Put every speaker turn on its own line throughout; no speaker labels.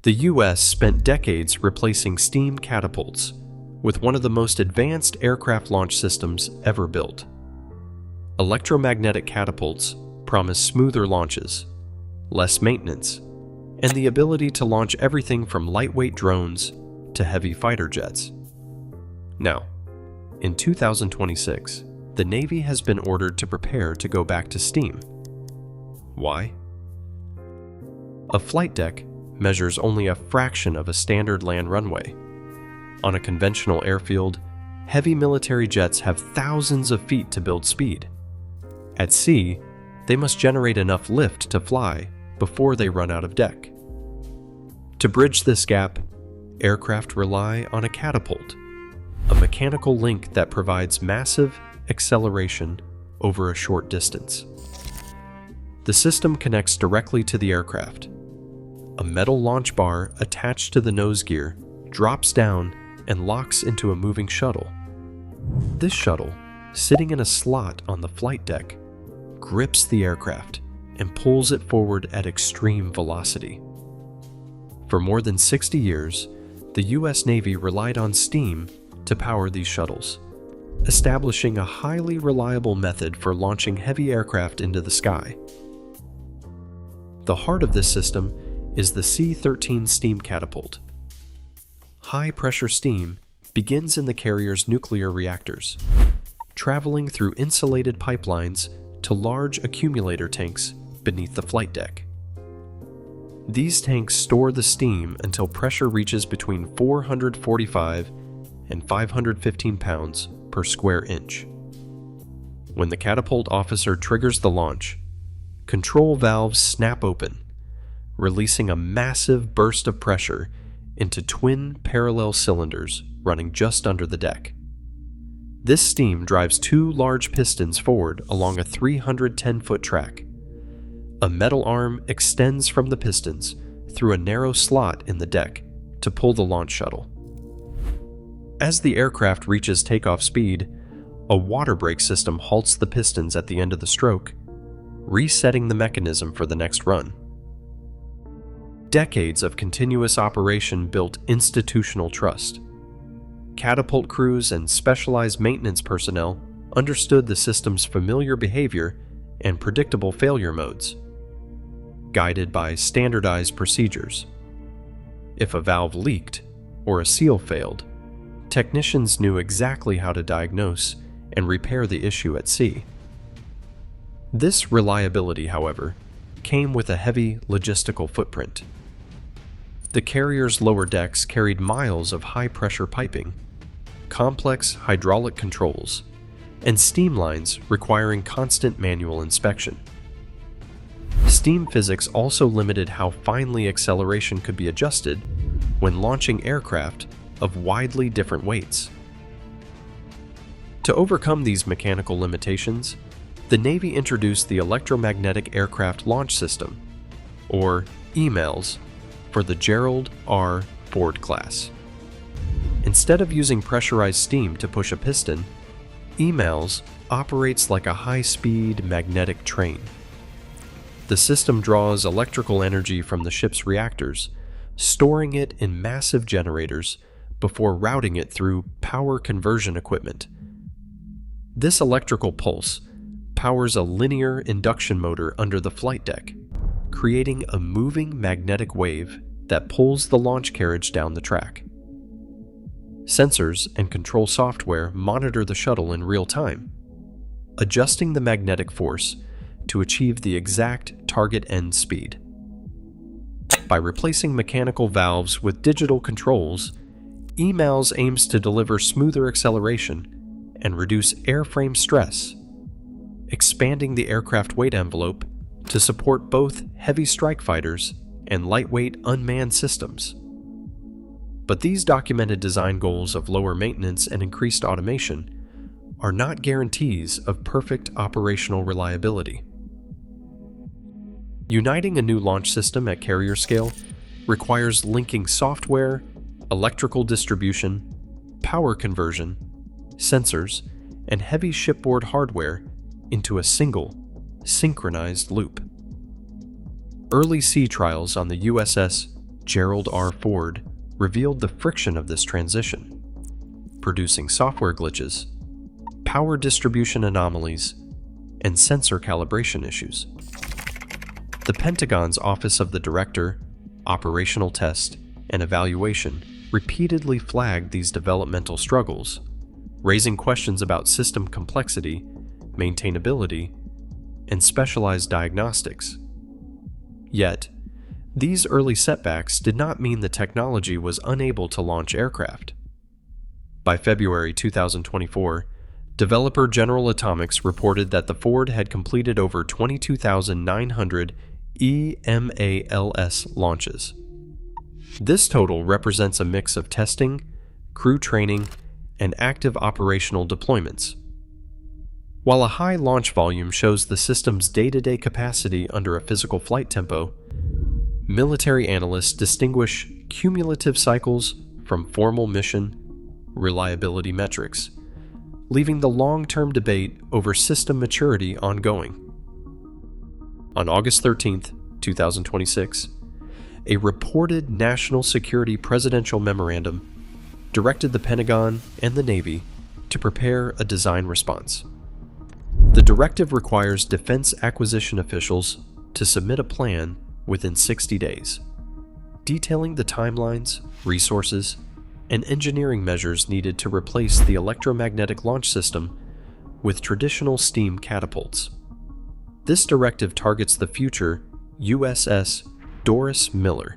The U.S. spent decades replacing steam catapults with one of the most advanced aircraft launch systems ever built. Electromagnetic catapults promise smoother launches, less maintenance, and the ability to launch everything from lightweight drones to heavy fighter jets. Now, in 2026, the Navy has been ordered to prepare to go back to steam. Why? A flight deck measures only a fraction of a standard land runway. On a conventional airfield, heavy military jets have thousands of feet to build speed. At sea, they must generate enough lift to fly before they run out of deck. To bridge this gap, aircraft rely on a catapult, a mechanical link that provides massive acceleration over a short distance. The system connects directly to the aircraft. A metal launch bar attached to the nose gear drops down and locks into a moving shuttle. This shuttle, sitting in a slot on the flight deck, grips the aircraft and pulls it forward at extreme velocity. For more than 60 years, the U.S. Navy relied on steam to power these shuttles, establishing a highly reliable method for launching heavy aircraft into the sky. The heart of this system is the C-13 steam catapult. High-pressure steam begins in the carrier's nuclear reactors, traveling through insulated pipelines to large accumulator tanks beneath the flight deck. These tanks store the steam until pressure reaches between 445 and 515 pounds per square inch. When the catapult officer triggers the launch, control valves snap open, releasing a massive burst of pressure into twin parallel cylinders running just under the deck. This steam drives two large pistons forward along a 310-foot track. A metal arm extends from the pistons through a narrow slot in the deck to pull the launch shuttle. As the aircraft reaches takeoff speed, a water brake system halts the pistons at the end of the stroke, resetting the mechanism for the next run. Decades of continuous operation built institutional trust. Catapult crews and specialized maintenance personnel understood the system's familiar behavior and predictable failure modes, guided by standardized procedures. If a valve leaked or a seal failed, technicians knew exactly how to diagnose and repair the issue at sea. This reliability, however, came with a heavy logistical footprint. The carrier's lower decks carried miles of high-pressure piping, complex hydraulic controls, and steam lines requiring constant manual inspection. Steam physics also limited how finely acceleration could be adjusted when launching aircraft of widely different weights. To overcome these mechanical limitations, the Navy introduced the Electromagnetic Aircraft Launch System, or EMALS, for the Gerald R. Ford class. Instead of using pressurized steam to push a piston, EMALS operates like a high-speed magnetic train. The system draws electrical energy from the ship's reactors, storing it in massive generators before routing it through power conversion equipment. This electrical pulse powers a linear induction motor under the flight deck, creating a moving magnetic wave that pulls the launch carriage down the track. Sensors and control software monitor the shuttle in real time, adjusting the magnetic force to achieve the exact target end speed. By replacing mechanical valves with digital controls, EMALS aims to deliver smoother acceleration and reduce airframe stress, expanding the aircraft weight envelope to support both heavy strike fighters and lightweight unmanned systems. But these documented design goals of lower maintenance and increased automation are not guarantees of perfect operational reliability. Uniting a new launch system at carrier scale requires linking software, electrical distribution, power conversion, sensors, and heavy shipboard hardware into a single, synchronized loop. Early sea trials on the USS Gerald R. Ford revealed the friction of this transition, producing software glitches, power distribution anomalies, and sensor calibration issues. The Pentagon's Office of the Director, Operational Test, and Evaluation repeatedly flagged these developmental struggles, raising questions about system complexity, maintainability, and specialized diagnostics. Yet, these early setbacks did not mean the technology was unable to launch aircraft. By February 2024, developer General Atomics reported that the Ford had completed over 22,900 EMALS launches. This total represents a mix of testing, crew training, and active operational deployments. While a high launch volume shows the system's day-to-day capacity under a physical flight tempo, military analysts distinguish cumulative cycles from formal mission reliability metrics, leaving the long-term debate over system maturity ongoing. On August 13, 2026, a reported national security presidential memorandum directed the Pentagon and the Navy to prepare a design response. The directive requires defense acquisition officials to submit a plan within 60 days, detailing the timelines, resources, and engineering measures needed to replace the electromagnetic launch system with traditional steam catapults. This directive targets the future USS Doris Miller,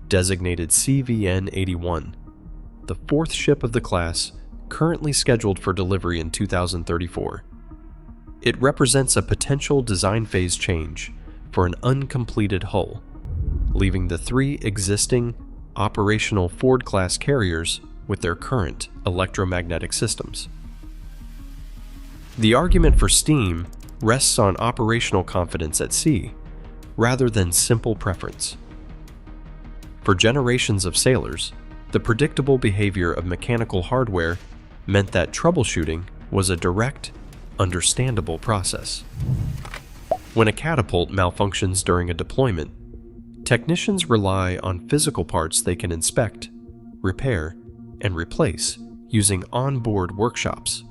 designated CVN-81, the fourth ship of the class currently scheduled for delivery in 2034. It represents a potential design phase change for an uncompleted hull, leaving the three existing operational Ford-class carriers with their current electromagnetic systems. The argument for steam rests on operational confidence at sea, rather than simple preference. For generations of sailors, the predictable behavior of mechanical hardware meant that troubleshooting was a direct, understandable process. When a catapult malfunctions during a deployment, technicians rely on physical parts they can inspect, repair, and replace using onboard workshops.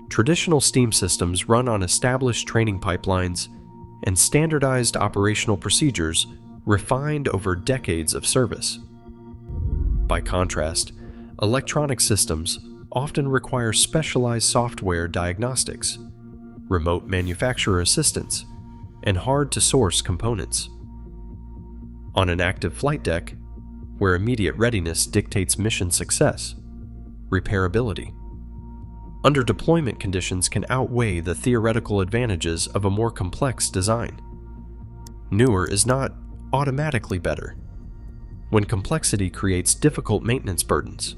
Traditional steam systems run on established training pipelines and standardized operational procedures refined over decades of service. By contrast, electronic systems often require specialized software diagnostics, remote manufacturer assistance, and hard-to-source components. On an active flight deck, where immediate readiness dictates mission success, repairability under deployment conditions can outweigh the theoretical advantages of a more complex design. Newer is not automatically better when complexity creates difficult maintenance burdens.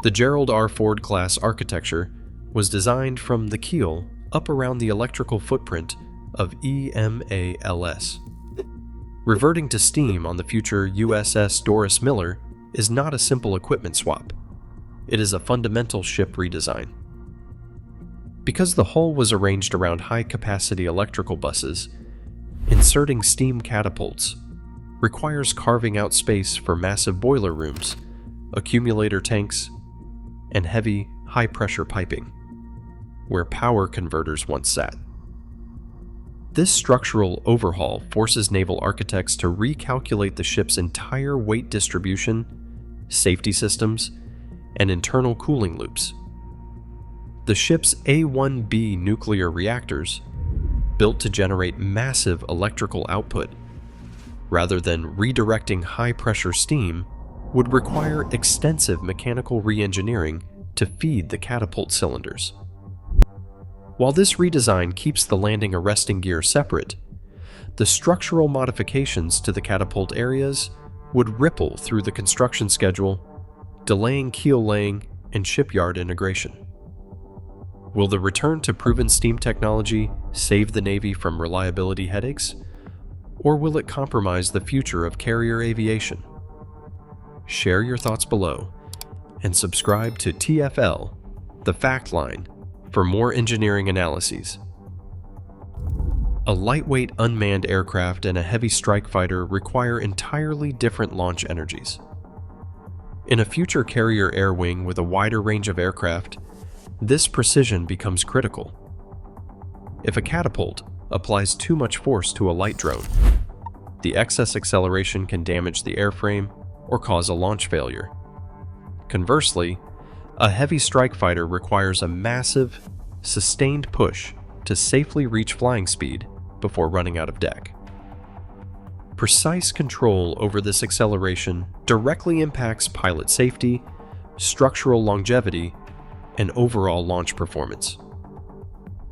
The Gerald R. Ford class architecture was designed from the keel up around the electrical footprint of EMALS. Reverting to steam on the future USS Doris Miller is not a simple equipment swap. It is a fundamental ship redesign. Because the hull was arranged around high-capacity electrical buses, inserting steam catapults requires carving out space for massive boiler rooms, accumulator tanks, and heavy, high-pressure piping, where power converters once sat. This structural overhaul forces naval architects to recalculate the ship's entire weight distribution, safety systems, and internal cooling loops. The ship's A-1B nuclear reactors, built to generate massive electrical output, rather than redirecting high-pressure steam, would require extensive mechanical re-engineering to feed the catapult cylinders. While this redesign keeps the landing arresting gear separate, the structural modifications to the catapult areas would ripple through the construction schedule, delaying keel laying and shipyard integration. Will the return to proven steam technology save the Navy from reliability headaches, or will it compromise the future of carrier aviation? Share your thoughts below, and subscribe to TFL, The Fact Line, for more engineering analyses. A lightweight unmanned aircraft and a heavy strike fighter require entirely different launch energies. In a future carrier air wing with a wider range of aircraft, this precision becomes critical. If a catapult applies too much force to a light drone, the excess acceleration can damage the airframe or cause a launch failure. Conversely, a heavy strike fighter requires a massive, sustained push to safely reach flying speed before running out of deck. Precise control over this acceleration directly impacts pilot safety, structural longevity, and overall launch performance.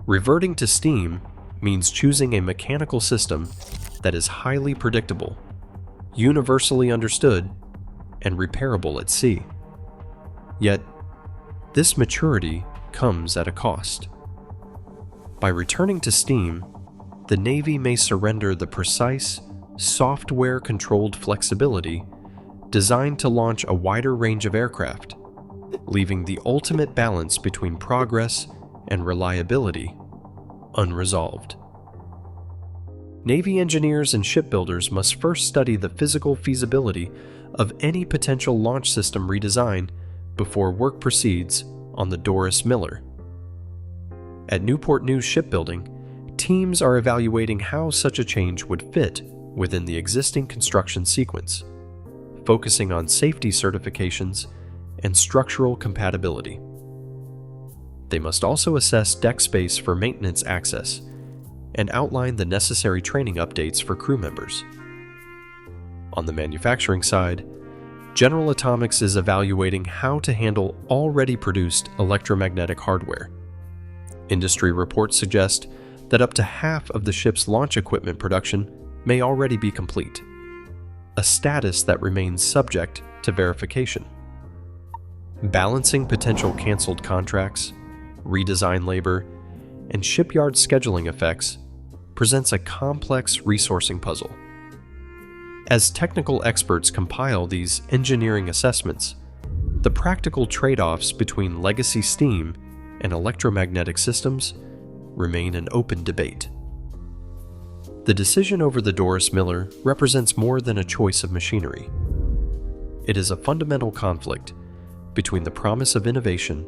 Reverting to steam means choosing a mechanical system that is highly predictable, universally understood, and repairable at sea. Yet, this maturity comes at a cost. By returning to steam, the Navy may surrender the precise, software-controlled flexibility designed to launch a wider range of aircraft, leaving the ultimate balance between progress and reliability unresolved. Navy engineers and shipbuilders must first study the physical feasibility of any potential launch system redesign before work proceeds on the Doris Miller. At Newport News Shipbuilding, teams are evaluating how such a change would fit within the existing construction sequence, focusing on safety certifications and structural compatibility. They must also assess deck space for maintenance access and outline the necessary training updates for crew members. On the manufacturing side, General Atomics is evaluating how to handle already produced electromagnetic hardware. Industry reports suggest that up to half of the ship's launch equipment production may already be complete, a status that remains subject to verification. Balancing potential canceled contracts, redesign labor, and shipyard scheduling effects presents a complex resourcing puzzle. As technical experts compile these engineering assessments, the practical trade-offs between legacy steam and electromagnetic systems remain an open debate. The decision over the Doris Miller represents more than a choice of machinery. It is a fundamental conflict between the promise of innovation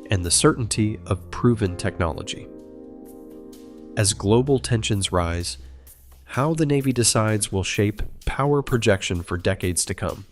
and the certainty of proven technology. As global tensions rise, how the Navy decides will shape power projection for decades to come.